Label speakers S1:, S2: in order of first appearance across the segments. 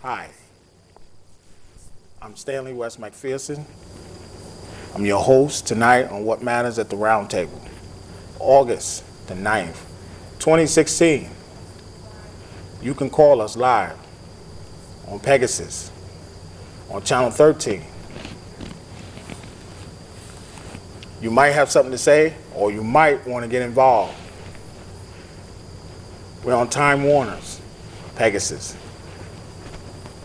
S1: Hi, I'm Stanley West McPherson. I'm your host tonight on What Matters at the Roundtable, August the 9th, 2016. You can call us live on Pegasus, on Channel 13. You might have something to say, or you might want to get involved. We're on Time Warner's Pegasus.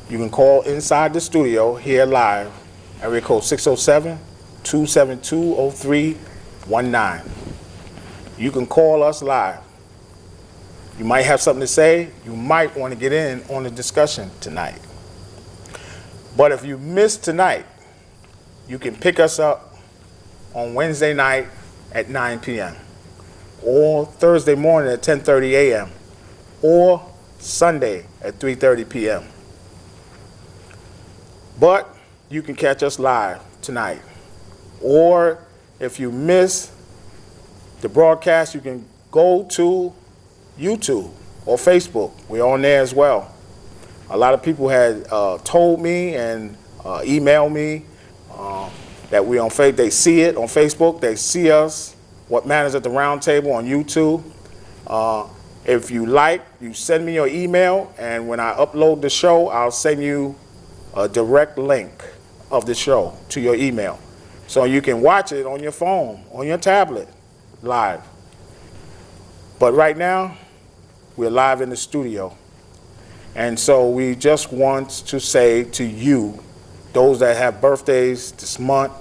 S1: You can call inside the studio here live, area code 607-272-0319. You can call us live. You might have something to say. You might want to get in on the discussion tonight. But if you missed tonight, you can pick us up on Wednesday night at 9 p.m. or Thursday morning at 10:30 a.m. or Sunday at 3:30 p.m. But you can catch us live tonight. Or if you miss the broadcast, you can go to YouTube or Facebook. We're on there as well. A lot of people had told me and emailed me that we're on Facebook. They see it on Facebook. They see us, What Matters at the Roundtable, on YouTube. If you like, you send me your email, and when I upload the show, I'll send you a direct link of the show to your email. So you can watch it on your phone, on your tablet, live. But right now, we're live in the studio. And so we just want to say to you, those that have birthdays this month,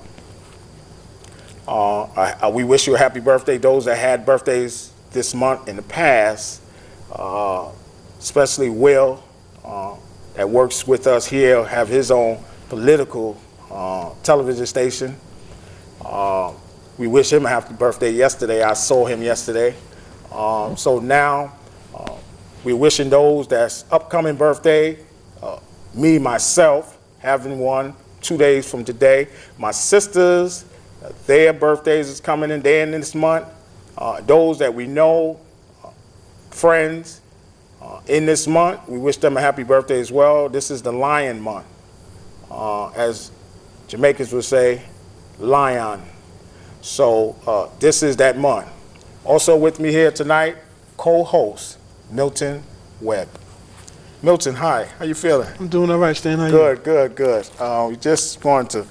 S1: we wish you a happy birthday. Those that had birthdays this month in the past, especially Will, that works with us here, have his own political television station. We wish him a happy birthday yesterday. I saw him yesterday. So now we're wishing those that's upcoming birthday, me, myself, having one 2 days from today. My sisters, their birthdays is coming in, they're in this month. Those that we know, friends, in this month, we wish them a happy birthday as well. This is the Lion Month. As Jamaicans would say, lion. So this is that month. Also with me here tonight, co-host Milton Webb. Milton, hi. How you feeling?
S2: I'm doing all right, Stan. How
S1: you? Good. We just want to,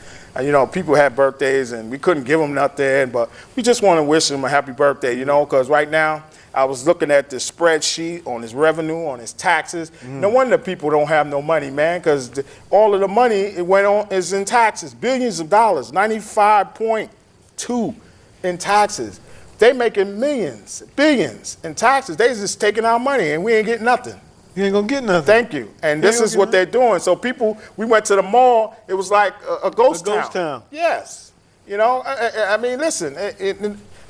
S1: people had birthdays and we couldn't give them nothing, but we just want to wish them a happy birthday, because right now I was looking at the spreadsheet on his revenue, on his taxes. No wonder people don't have no money, man, because all of the money it went on is in taxes, billions of dollars, 95.2 in taxes. They making millions, billions in taxes. They just taking our money and we ain't getting nothing.
S2: You ain't gonna get nothing.
S1: Thank you. And this is what they're doing. So people, we went to the mall, it was like a ghost town.
S2: A ghost town.
S1: Yes. I mean, listen,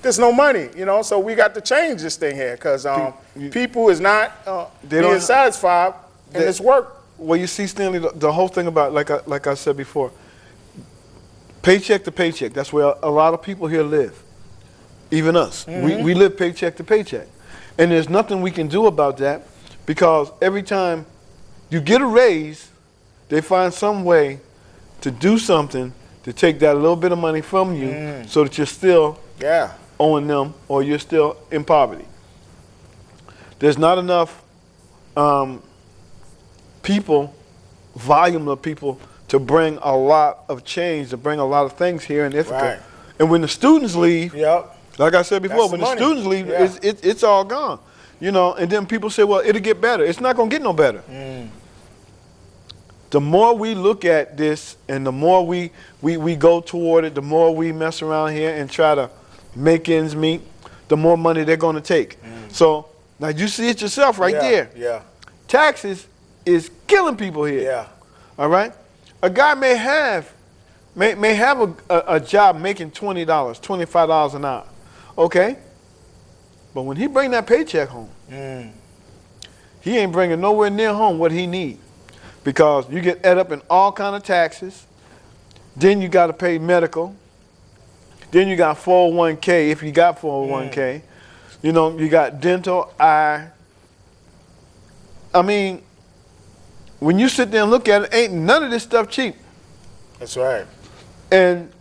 S1: there's no money, so we got to change this thing here because people is not being satisfied in this work.
S2: Well, you see, Stanley, the whole thing about, like I said before, paycheck to paycheck, that's where a lot of people here live, even us. Mm-hmm. We live paycheck to paycheck. And there's nothing we can do about that because every time you get a raise, they find some way to do something to take that little bit of money from you so that you're still owing them or you're still in poverty. There's not enough volume of people to bring a lot of change, to bring a lot of things here in Ithaca.
S1: Right.
S2: And when the students leave, like I said before, when the students leave, it's all gone. And then people say, well, it'll get better. It's not going to get no better. The more we look at this and the more we go toward it, the more we mess around here and try to make ends meet, the more money they're going to take. So now you see it yourself right there.
S1: Yeah.
S2: Taxes is killing people here.
S1: Yeah.
S2: All right? A guy may have a job making $20, $25 an hour. Okay? But when he bring that paycheck home, he ain't bringing nowhere near home what he need. Because you get ate up in all kind of taxes. Then you got to pay medical. Then you got 401k if you got 401k. You got dental, eye, I mean, when you sit there and look at it, ain't none of this stuff cheap.
S1: That's right.
S2: And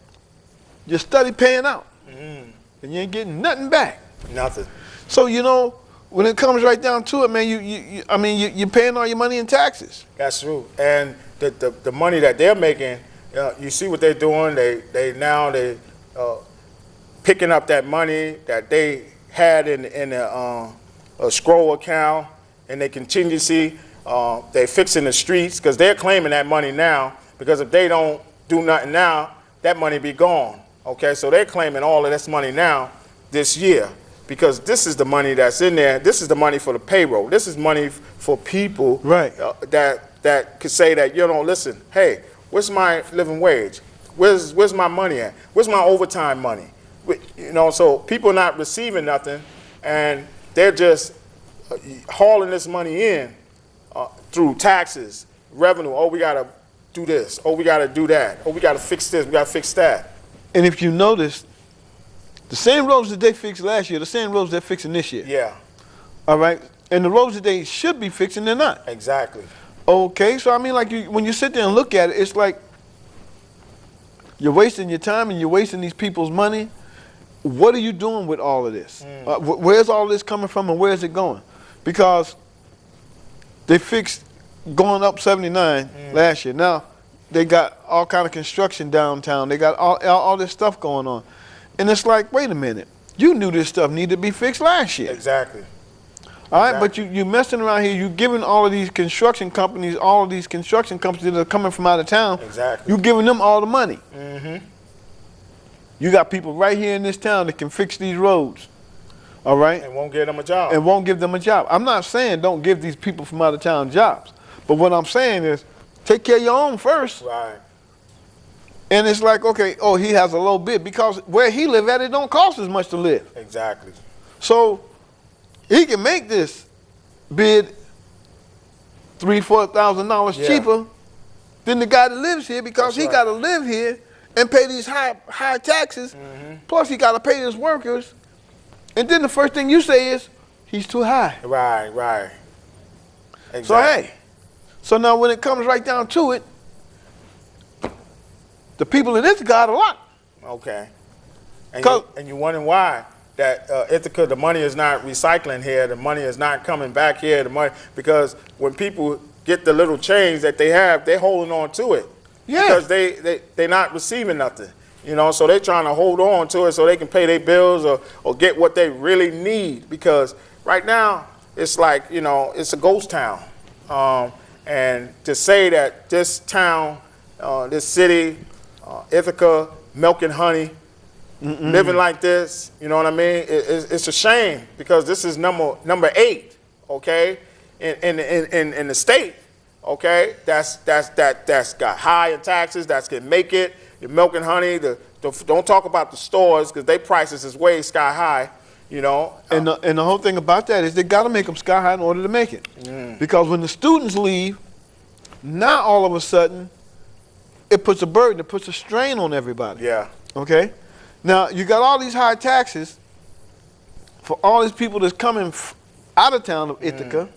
S2: you study paying out, and you ain't getting nothing back.
S1: Nothing.
S2: So, you know, when it comes right down to it, man, you're paying all your money in taxes.
S1: That's true. And the money that they're making, you see what they're doing. They picking up that money that they had in a escrow account and their contingency. They're fixing the streets because they're claiming that money now. Because if they don't do nothing now, that money be gone. Okay, so they're claiming all of this money now this year because this is the money that's in there. This is the money for the payroll. This is money for people
S2: right.
S1: That could say that, you know, listen, hey, where's my living wage? Where's my money at? Where's my overtime money? You know, so people are not receiving nothing, and they're just hauling this money in through taxes, revenue. Oh, we got to do this. Oh, we got to do that. Oh, we got to fix this. We got to fix that.
S2: And if you notice, the same roads that they fixed last year, the same roads they're fixing this year.
S1: Yeah.
S2: All right? And the roads that they should be fixing, they're not.
S1: Exactly.
S2: Okay, so I mean, like, when you sit there and look at it, it's like you're wasting your time and you're wasting these people's money. What are you doing with all of this? Where's all this coming from and where's it going? Because they fixed going up 79 last year. Now, they got all kind of construction downtown. They got all this stuff going on. And it's like, wait a minute. You knew this stuff needed to be fixed last year.
S1: Exactly.
S2: All right, but you messing around here. You giving all of these construction companies that are coming from out of town.
S1: Exactly.
S2: You giving them all the money. You got people right here in this town that can fix these roads. All right.
S1: And won't give them a job.
S2: And won't give them a job. I'm not saying don't give these people from out of town jobs, but what I'm saying is take care of your own first.
S1: Right.
S2: And it's like, okay, oh, he has a low bid because where he live at, it don't cost as much to live.
S1: Exactly.
S2: So he can make this bid $3,000-$4,000 cheaper than the guy that lives here because he got to live here and pay these high taxes. Plus he got to pay his workers. And then the first thing you say is he's too high.
S1: Right. Exactly.
S2: So hey, so now when it comes right down to it, the people in this got a lot.
S1: Okay. And you wondering why that Ithaca, the money is not recycling here, the money is not coming back here, the money, because when people get the little change that they have, they're holding on to it.
S2: Yeah.
S1: Because they're not receiving nothing. You know, so they're trying to hold on to it so they can pay their bills or get what they really need. Because right now, it's like, you know, it's a ghost town. And to say that this town, this city, Ithaca, milk and honey, living like this, you know what I mean? It's a shame because this is number 8, okay, in the state, okay. That's got high in taxes. That's can make it. The milk and honey. Don't talk about the stores because their prices is way sky high, you know.
S2: And the whole thing about that is they got to make them sky high in order to make it. Because when the students leave, now all of a sudden, it puts a burden, it puts a strain on everybody.
S1: Yeah.
S2: Okay? Now, you got all these high taxes for all these people that's coming out of town of Ithaca,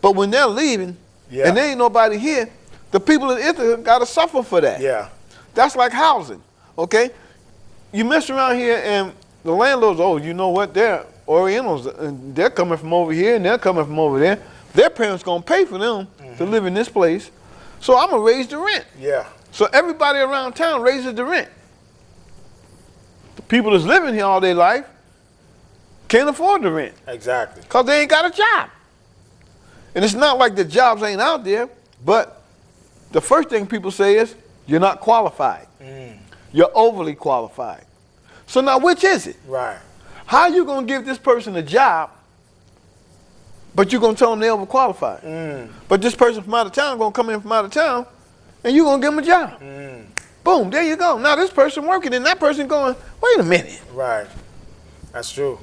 S2: but when they're leaving and there ain't nobody here, the people in Ithaca got to suffer for that.
S1: Yeah.
S2: That's like housing, okay? You mess around here and the landlords, oh, you know what, they're Orientals, and they're coming from over here and they're coming from over there. Their parents gonna pay for them to live in this place, so I'm gonna raise the rent.
S1: Yeah.
S2: So everybody around town raises the rent. The people that's living here all their life can't afford the rent.
S1: Exactly.
S2: Because they ain't got a job. And it's not like the jobs ain't out there, but the first thing people say is, you're not qualified. You're overly qualified. So now which is it?
S1: Right.
S2: How are you going to give this person a job, but you're going to tell them they're overqualified? But this person from out of town going to come in from out of town, and you're going to give them a job. Boom, there you go. Now this person working, and that person going, wait a minute.
S1: Right. That's true.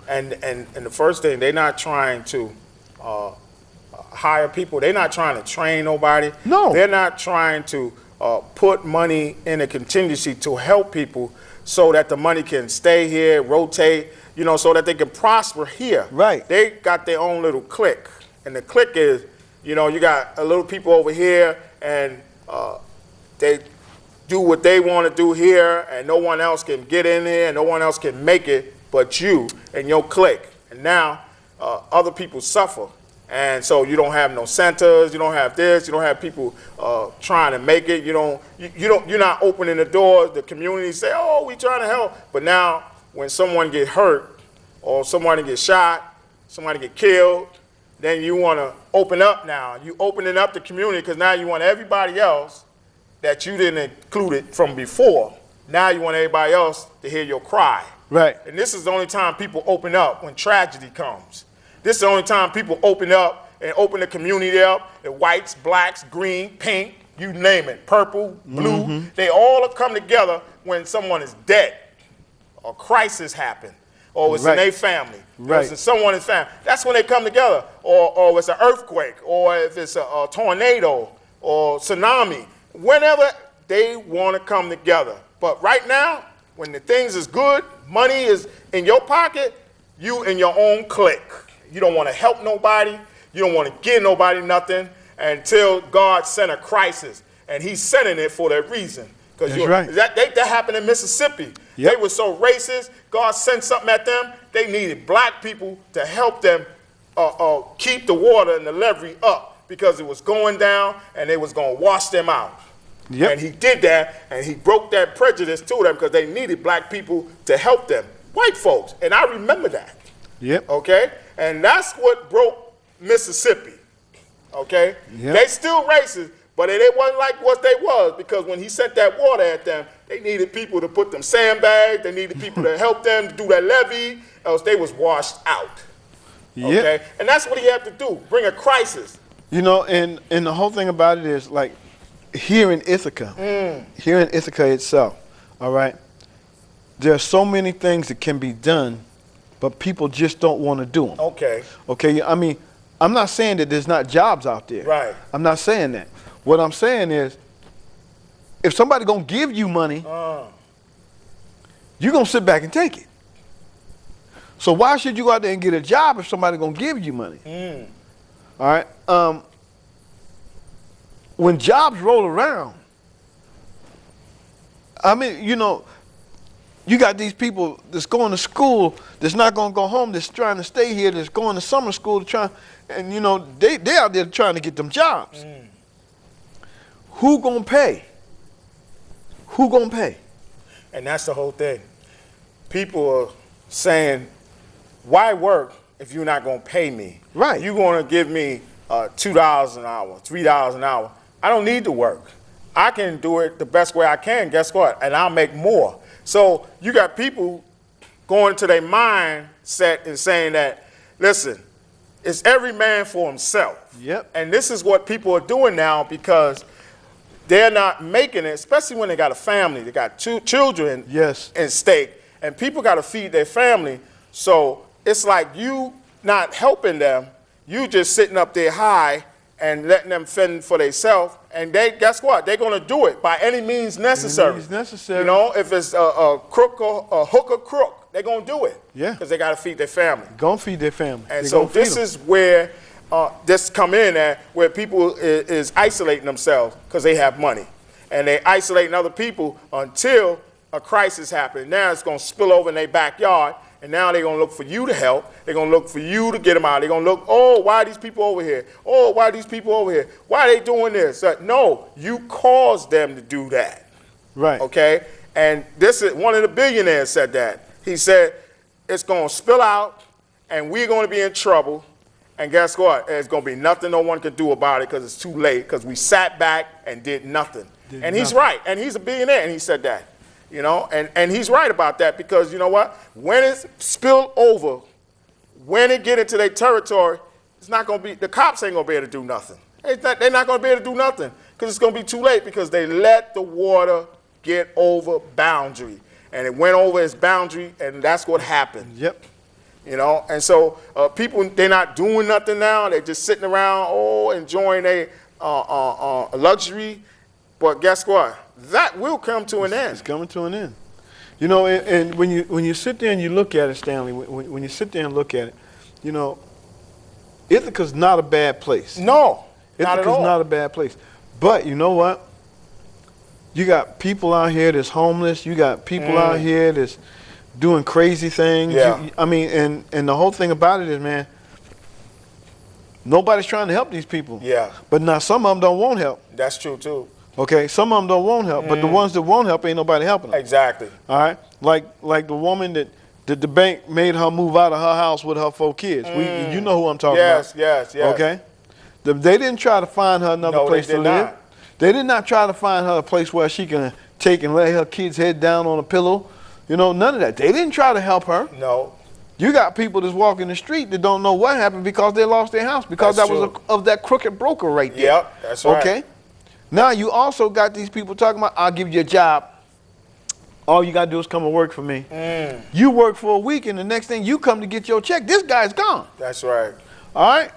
S1: And the first thing, they're not trying to hire people. They're not trying to train nobody.
S2: No.
S1: They're not trying to put money in a contingency to help people so that the money can stay here, rotate, you know, so that they can prosper here.
S2: Right.
S1: They got their own little clique, And the clique is, you know, you got a little people over here, and they do what they want to do here, and no one else can get in there, and no one else can make it but you and your clique. And now other people suffer. And so you don't have no centers, you don't have this, you don't have people trying to make it. You're not opening the doors. The community say, oh, we trying to help. But now when someone get hurt or somebody get shot, somebody get killed, then you want to open up now. You opening up the community because now you want everybody else that you didn't include it from before. Now you want everybody else to hear your cry.
S2: Right.
S1: And this is the only time people open up, when tragedy comes. This is the only time people open up and open the community up. The whites, blacks, green, pink, you name it, purple, blue. They all come together when someone is dead or crisis happened, or it's in their family, or it's in someone's family. That's when they come together. Or it's an earthquake, or if it's a tornado or tsunami. Whenever they want to come together. But right now, when the things is good, money is in your pocket, you in your own clique. You don't want to help nobody. You don't want to give nobody nothing until God sent a crisis. And he's sending it for that reason. Because that happened in Mississippi. They were so racist. God sent something at them. They needed black people to help them keep the water and the levee up, because it was going down and they was going to wash them out. And he did that, and he broke that prejudice to them because they needed black people to help them. White folks. And I remember that. Okay? And that's what broke Mississippi. Okay? They still racist, but it wasn't like what they was, because when he sent that water at them, they needed people to put them sandbags, they needed people to help them to do that levee, else they was washed out. Okay? And that's what he had to do, bring a crisis.
S2: You know, and the whole thing about it is, like, here in Ithaca, itself, all right, there are so many things that can be done, but people just don't want to do them. Okay, I mean, I'm not saying that there's not jobs out there. I'm not saying that. What I'm saying is, if somebody gonna give you money, you're gonna sit back and take it. So why should you go out there and get a job if somebody gonna give you money? All right. When jobs roll around, I mean, you know, you got these people that's going to school, that's not going to go home, that's trying to stay here, that's going to summer school to try, and you know, they out there trying to get them jobs. Who gonna pay? Who gonna pay?
S1: And that's the whole thing. People are saying, why work if you're not gonna pay me? You're gonna give me $2 an hour, $3 an hour. I don't need to work. I can do it the best way I can, guess what? And I'll make more. So you got people going to their mindset and saying that, listen, it's every man for himself. And this is what people are doing now, because they're not making it, especially when they got a family. They got 2 children in stake, and people got to feed their family. So it's like you not helping them, you just sitting up there high and letting them fend for themselves. And they, guess what? They're going to do it by any means necessary. You know, if it's a crook or a hook or crook, they're going to do it. Because they got to feed their family.
S2: Going to feed their family.
S1: And so this is where this come in at, where people is isolating themselves because they have money. And they isolating other people until a crisis happens. Now it's going to spill over in their backyard. And now they're going to look for you to help. They're going to look for you to get them out. They're going to look, oh, why are these people over here? Oh, why are these people over here? Why are they doing this? No, you caused them to do that. Okay? And this is one of the billionaires said that. He said, it's going to spill out, and we're going to be in trouble. And guess what? There's going to be nothing no one can do about it because it's too late, because we sat back and did nothing. He's right. And he's a billionaire, and he said that. You know, and he's right about that, because you know what? When it's spilled over, when it get into their territory, it's not going to be, the cops ain't going to be able to do nothing. They're not going to be able to do nothing, because it's going to be too late, because they let the water get over boundary. And it went over its boundary, and that's what happened. You know, and so people, they're not doing nothing now. They're just sitting around, enjoying a luxury. But guess what? That will come to an end.
S2: It's coming to an end. You know, and when you sit there and you look at it, Stanley, when you sit there and look at it, you know, Ithaca's not a bad place.
S1: No, not at
S2: Ithaca's
S1: all.
S2: not a bad place. But you know what? You got people out here that's homeless. You got people out here that's doing crazy things.
S1: Yeah.
S2: I mean, and the whole thing about it is, man, nobody's trying to help these people.
S1: Yeah.
S2: But now some of them don't want help.
S1: That's true too.
S2: Okay, some of them don't want help, but the ones that won't help, ain't nobody helping them.
S1: Exactly.
S2: All right, like the woman that the bank made her move out of her house with her 4 kids. You know who I'm talking about.
S1: Yes.
S2: Okay, they didn't try to find her another place to live.
S1: Not.
S2: They did not try to find her a place where she can take and lay her kids' head down on a pillow. You know, none of that. They didn't try to help her.
S1: No.
S2: You got people that's walking the street that don't know what happened because they lost their house because
S1: That's
S2: that was
S1: true.
S2: of that crooked broker right there.
S1: Yep, that's right.
S2: Okay. Now you also got these people talking about, I'll give you a job. All you got to do is come and work for me. You work for a week and the next thing you come to get your check, this guy's gone.
S1: That's right.
S2: All right?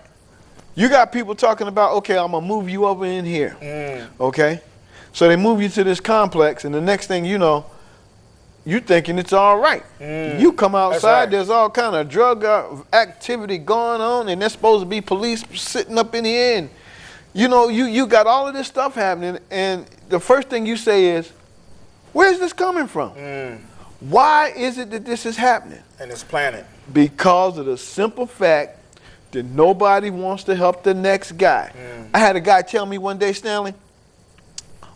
S2: You got people talking about, okay, I'm going to move you over in here. Okay? So they move you to this complex and the next thing you know, you thinking it's all right. You come outside,
S1: right.
S2: there's all kind of drug activity going on and there's supposed to be police sitting up in here and you know, you got all of this stuff happening, and the first thing you say is, where's this coming from? Why is it that this is happening?
S1: And it's planted.
S2: Because of the simple fact that nobody wants to help the next guy. I had a guy tell me one day, Stanley,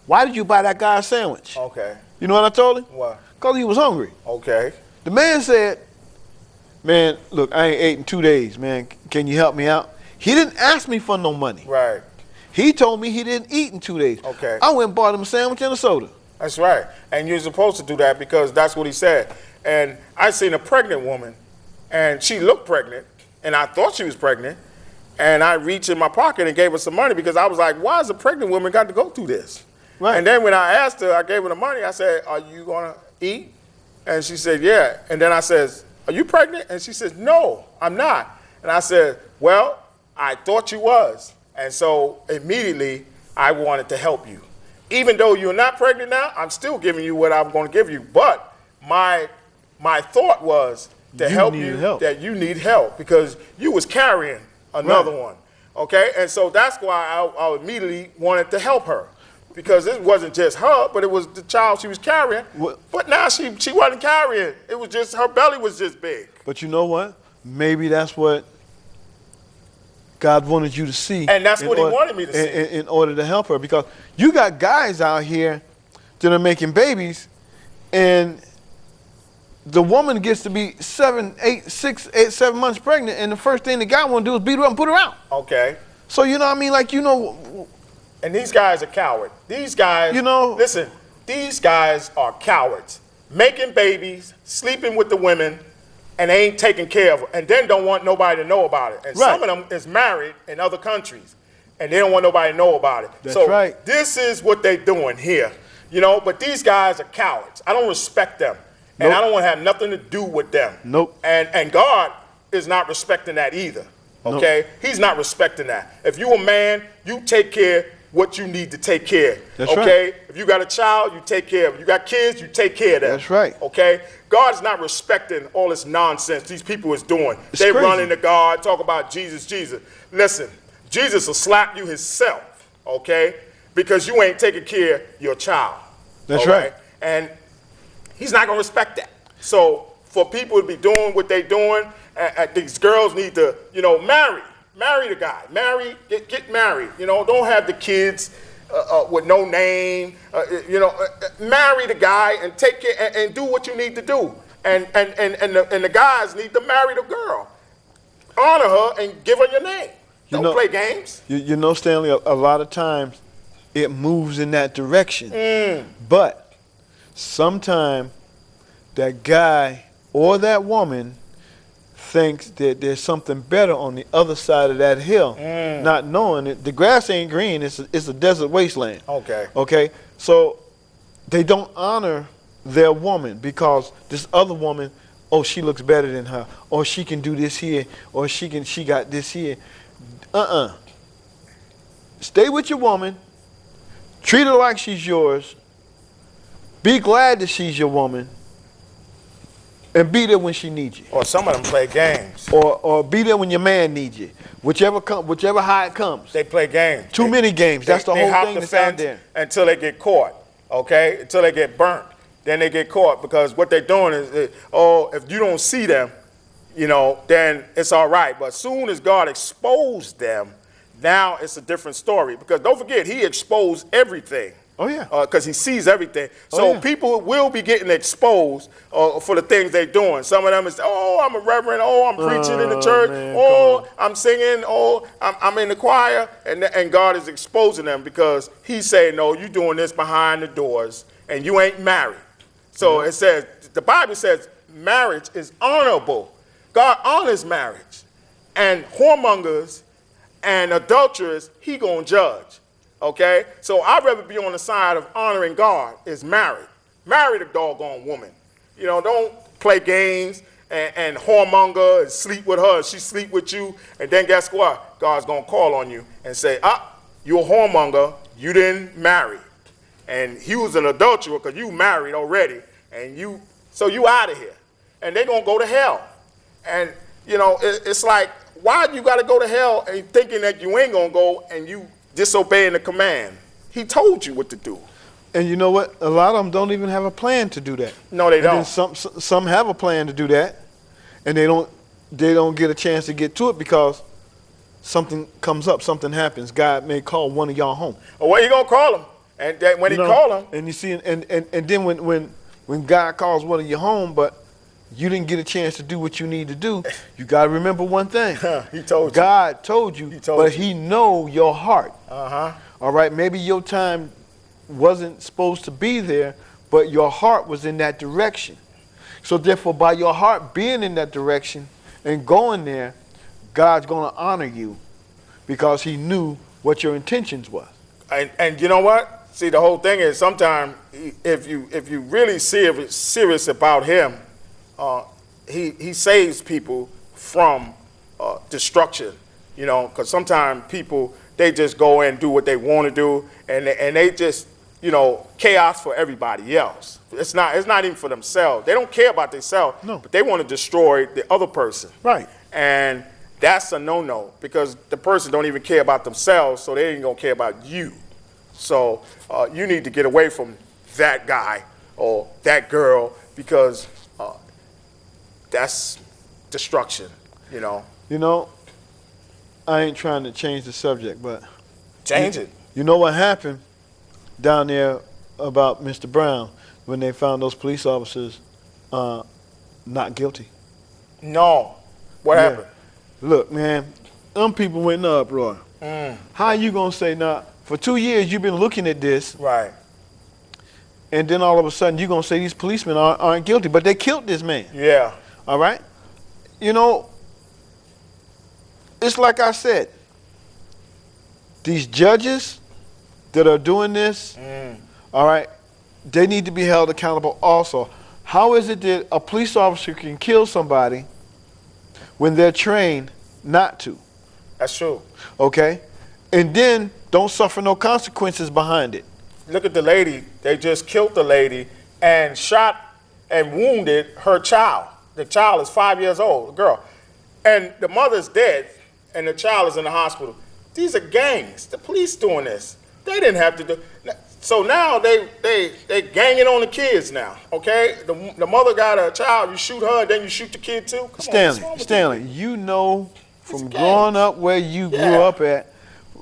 S2: why did you buy that guy a sandwich?
S1: Okay.
S2: You know what I told him?
S1: What?
S2: Because he was hungry.
S1: Okay.
S2: The man said, man, look, I ain't ate in 2 days, man. Can you help me out? He didn't ask me for no money.
S1: Right.
S2: He told me he didn't eat in 2 days.
S1: Okay.
S2: I went and bought him a sandwich and a soda.
S1: That's right. And you're supposed to do that because that's what he said. And I seen a pregnant woman, and she looked pregnant, and I thought she was pregnant, and I reached in my pocket and gave her some money because I was like, why is a pregnant woman got to go through this?
S2: Right.
S1: And then when I asked her, I gave her the money. I said, are you going to eat? And she said, yeah. And then I says, are you pregnant? And she says, no, I'm not. And I said, well, I thought you was. And so immediately I wanted to help you. Even though you're not pregnant now, I'm still giving you what I'm going to give you. But my thought was to help you, that you need help because you was carrying another one. Okay? And so that's why I immediately wanted to help her. Because it wasn't just her, but it was the child she was carrying. But now she wasn't carrying. It was just, her belly was just big.
S2: But you know what? Maybe that's what God wanted you to see.
S1: And that's what he wanted me to see.
S2: In order to help her. Because you got guys out here that are making babies, and the woman gets to be 7 months pregnant, and the first thing the guy want to do is beat her up and put her out.
S1: Okay.
S2: So, you know what I mean? Like, you know.
S1: And these guys are cowards. These guys,
S2: you know,
S1: listen, these guys are cowards. Making babies, sleeping with the women, and they ain't taking care of them, and then don't want nobody to know about it. And some of them is married in other countries, and they don't want nobody to know about it.
S2: That's
S1: so
S2: right.
S1: This is what they're doing here, you know. But these guys are cowards. I don't respect them, and I don't want to have nothing to do with them.
S2: Nope.
S1: And God is not respecting that either. Okay, He's not respecting that. If you a man, you take care what you need to take care of.
S2: That's
S1: okay?
S2: right.
S1: If you got a child, you take care of it. You got kids, you take care of them.
S2: That's right.
S1: Okay? God's not respecting all this nonsense these people is doing. They run into God, talk about Jesus, Jesus. Listen, Jesus will slap you himself, okay? Because you ain't taking care of your child.
S2: That's right.
S1: And he's not going to respect that. So for people to be doing what they're doing, these girls need to, you know, marry the guy. Get married. You know, don't have the kids with no name. Marry the guy and take care and do what you need to do. And the guys need to marry the girl, honor her, and give her your name. Don't play games.
S2: You know, Stanley, a lot of times it moves in that direction. But sometimes that guy or that woman thinks that there's something better on the other side of that hill, not knowing it. The grass ain't green. It's a desert wasteland. Okay. So they don't honor their woman because this other woman, oh, she looks better than her, or she can do this here, or she got this here. Stay with your woman. Treat her like she's yours. Be glad that she's your woman. And be there when she needs you.
S1: Or some of them play games.
S2: Or be there when your man needs you. Whichever how it comes.
S1: They play games.
S2: Too many games. That's the whole thing that's out there.
S1: Until they get caught, okay? Until they get burnt. Then they get caught because what they're doing is, if you don't see them, then it's all right. But as soon as God exposed them, now it's a different story. Because don't forget, he exposed everything.
S2: Oh, yeah.
S1: Because he sees everything. So people will be getting exposed for the things they're doing. Some of them is, I'm a reverend. I'm preaching in the church. Man, I'm singing. I'm in the choir. And God is exposing them because he's saying, no, you're doing this behind the doors and you ain't married. So it says, the Bible says marriage is honorable. God honors marriage. And whoremongers and adulterers, he gonna judge. Okay? So I'd rather be on the side of honoring God is married. Marry the doggone woman. Don't play games and whoremonger and sleep with her and she sleep with you. And then guess what? God's going to call on you and say, you're a whoremonger. You didn't marry. And he was an adulterer because you married already. And you out of here. And they're going to go to hell. And, it's like, why you got to go to hell and thinking that you ain't going to go and you disobeying the command? He told you what to do.
S2: And you know what? A lot of them don't even have a plan to do that.
S1: No, they don't.
S2: And then some have a plan to do that, and they don't get a chance to get to it because something comes up, something happens. God may call one of y'all home.
S1: Well, what you gonna call them? And when he call them,
S2: and you see, and then when God calls one of you home, but you didn't get a chance to do what you need to do, you got to remember one thing.
S1: He told you.
S2: God told you, but he know your heart.
S1: Uh-huh.
S2: All right, maybe your time wasn't supposed to be there, but your heart was in that direction. So therefore, by your heart being in that direction and going there, God's going to honor you because he knew what your intentions was.
S1: And you know what? See, the whole thing is sometimes if you really serious about him, he saves people from destruction, because sometimes people, they just go and do what they want to do, and they just, chaos for everybody else. It's not even for themselves. They don't care about themselves, but they want to destroy the other person.
S2: Right.
S1: And that's a no-no because the person don't even care about themselves, so they ain't gonna care about you. So you need to get away from that guy or that girl because that's destruction,
S2: I ain't trying to change the subject, but
S1: change it.
S2: You know what happened down there about Mr. Brown when they found those police officers not guilty?
S1: No. What happened?
S2: Look, man, them people went in an uproar. How you gonna say now? For 2 years you've been looking at this,
S1: right?
S2: And then all of a sudden you're gonna say these policemen aren't guilty, but they killed this man.
S1: Yeah.
S2: All right? It's like I said, these judges that are doing this, all right, they need to be held accountable also. How is it that a police officer can kill somebody when they're trained not to?
S1: That's true.
S2: Okay? And then don't suffer no consequences behind it.
S1: Look at the lady. They just killed the lady and shot and wounded her child. The child is 5 years old, a girl. And the mother's dead, and the child is in the hospital. These are gangs. The police doing this. They didn't have to do. So now they ganging on the kids now, okay? The mother got a child. You shoot her, then you shoot the kid too?
S2: Stanley, you know from growing up where you grew up at,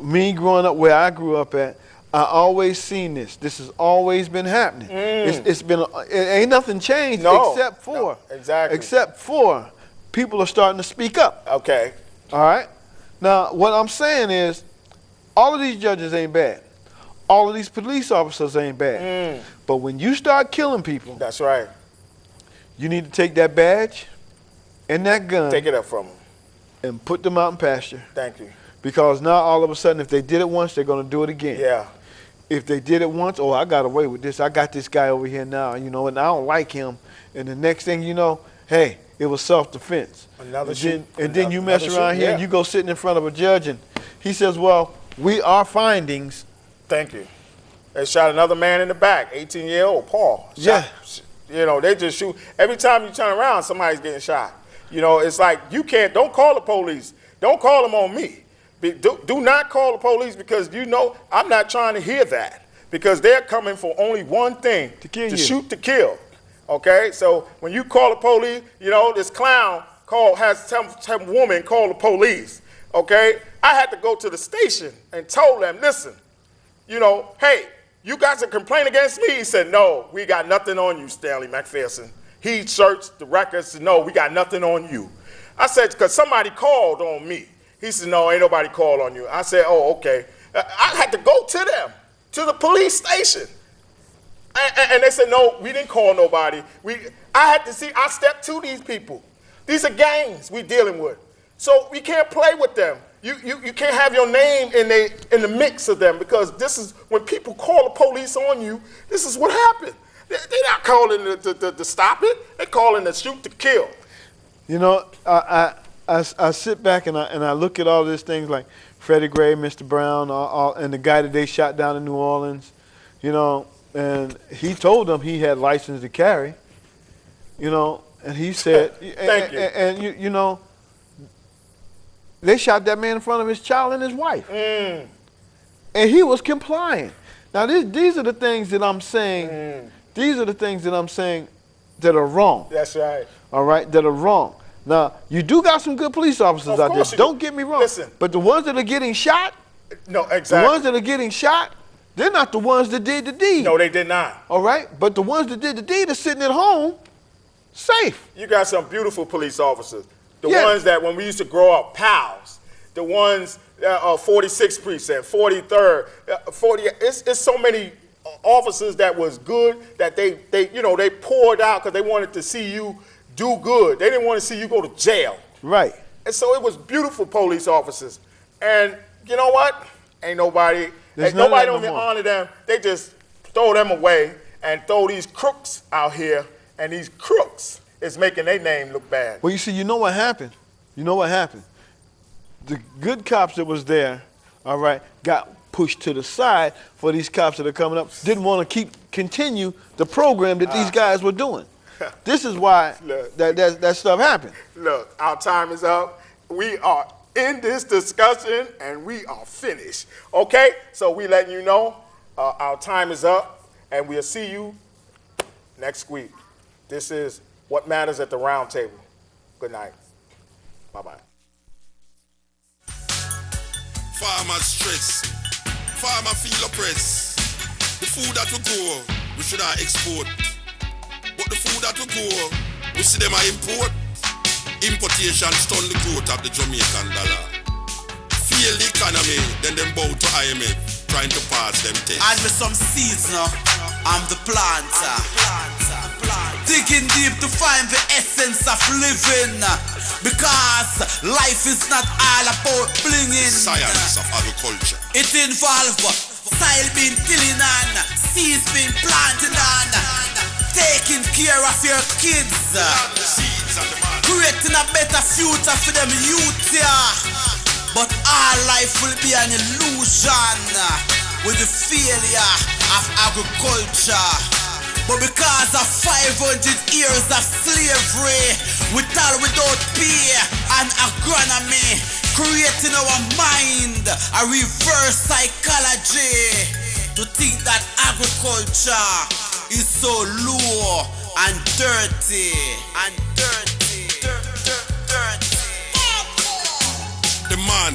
S2: me growing up where I grew up at, I always seen this. This has always been happening. It ain't nothing changed except for people are starting to speak up.
S1: Okay.
S2: All right. Now, what I'm saying is, all of these judges ain't bad. All of these police officers ain't bad. But when you start killing people,
S1: that's right.
S2: You need to take that badge and that gun.
S1: Take it up from them.
S2: And put them out in pasture.
S1: Thank you.
S2: Because now all of a sudden, if they did it once, they're going to do it again.
S1: Yeah.
S2: If they did it once, I got away with this. I got this guy over here now, and I don't like him. And the next thing you know, hey, it was self-defense. Then you mess around here and you go sitting in front of a judge and he says, well, our findings.
S1: Thank you. They shot another man in the back, 18-year-old Paul. You know, they just shoot. Every time you turn around, somebody's getting shot. You know, it's like, don't call the police. Don't call them on me. Do not call the police, because you know I'm not trying to hear that, because they're coming for only one thing, to shoot to kill. Okay, so when you call the police, you know, this clown has some woman call the police. Okay, I had to go to the station and told them, listen, you know, hey, you got a complaint against me? He said, no, we got nothing on you, Stanley McPherson. He searched the records and said, no, we got nothing on you. I said, because somebody called on me. He said, no, ain't nobody called on you. I said, oh, okay. I had to go to them, to the police station. And they said, no, we didn't call nobody. I stepped to these people. These are gangs we dealing with. So we can't play with them. You can't have your name in the mix of them, because this is, when people call the police on you, this is what happened. They're not calling to stop it. They're calling to shoot to kill.
S2: You know, I sit back and I look at all these things like Freddie Gray, Mr. Brown, and the guy that they shot down in New Orleans, you know, and he told them he had license to carry, you know, and he said,
S1: Thank you.
S2: And you know, they shot that man in front of his child and his wife. And he was complying. Now, these are the things that I'm saying. These are the things that I'm saying that are wrong.
S1: That's right.
S2: All right, that are wrong. Now, you do got some good police officers out there. Don't get me wrong.
S1: Listen.
S2: But the ones that are getting shot,
S1: no, exactly.
S2: the ones that are getting shot, they're not the ones that did the deed.
S1: No, they did not.
S2: All right? But the ones that did the deed are sitting at home, safe.
S1: You got some beautiful police officers. The ones that, when we used to grow up, pals. The ones, 46th Precinct, 43rd, 40. It's so many officers that was good that they poured out because they wanted to see you do good. They didn't want to see you go to jail.
S2: Right.
S1: And so it was beautiful police officers. And you know what? Ain't nobody don't even honor them. They just throw them away and throw these crooks out here, and these crooks is making their name look bad.
S2: Well, you see, you know what happened? You know what happened? The good cops that was there, all right, got pushed to the side for these cops that are coming up. Didn't want to continue the program that these guys were doing. This is why that stuff happened.
S1: Look, our time is up. We are in this discussion, and we are finished. Okay? So we letting you know our time is up, and we'll see you next week. This is What Matters at the Roundtable. Good night. Bye-bye.
S3: Farmer stress, farmer feel oppressed. The food that we grow, we should have export. But the food that we grow, we see them import. Importation stun the growth of the Jamaican dollar. Fail the economy, then them bow to IMF, trying to pass them tests.
S4: And with some seeds now, I'm the planter. Digging deep to find the essence of living, because life is not all about blinging.
S3: Science of agriculture.
S4: It involves soil being tilling on, seeds being planted on, taking care of your kids, creating a better future for them youth, yeah. But our life will be an illusion with the failure of agriculture. But because of 500 years of slavery, without pay and agronomy, creating our mind a reverse psychology to think that agriculture is so low and dirty and dirty.
S3: The man